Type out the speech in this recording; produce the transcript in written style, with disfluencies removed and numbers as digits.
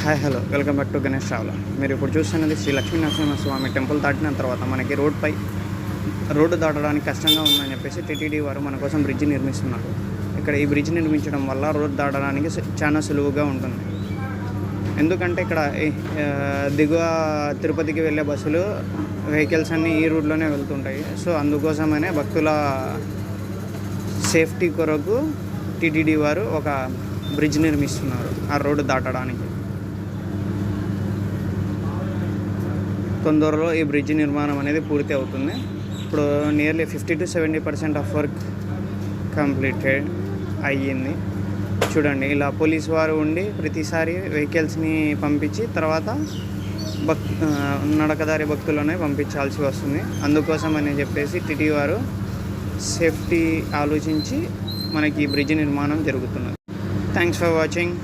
Hi hello welcome back to Ganesh traveller. మీరు ఇప్పుడు చూస్తున్నది శ్రీ లక్ష్మీ నరసింహస్వామి టెంపుల్ దాటిన తర్వాత మనకి రోడ్డు దాటడానికి కష్టంగా ఉందని చెప్పేసి టీటీడీ వారు మన కోసం బ్రిడ్జ్ నిర్మిస్తున్నారు. ఇక్కడ ఈ బ్రిడ్జ్ నిర్మించడం వల్ల రోడ్డు దాటడానికి చాలా సులువుగా ఉంటుంది. ఎందుకంటే ఇక్కడ దిగువ తిరుపతికి వెళ్ళే బస్సులు వెహికల్స్ అన్నీ ఈ రూట్లోనే వెళ్తుంటాయి. సో అందుకోసమనే భక్తుల సేఫ్టీ కొరకు టీటీడీ వారు ఒక బ్రిడ్జ్ నిర్మిస్తున్నారు ఆ రోడ్డు దాటడానికి. తొందరలో ఈ బ్రిడ్జ్ నిర్మాణం అనేది పూర్తి అవుతుంది. ఇప్పుడు nearly 50 to 70% of work completed అయ్యింది. చూడండి, ఇలా పోలీస్ వారు ఉండి ప్రతిసారి వెహికల్స్ని పంపించి తర్వాత నడకదారి భక్తులనే పంపించాల్సి వస్తుంది. అందుకోసం అని చెప్పేసి టీటీ వారు సేఫ్టీ ఆలోచించి మనకి ఈ బ్రిడ్జ్ నిర్మాణం జరుగుతున్నది. Thanks for watching.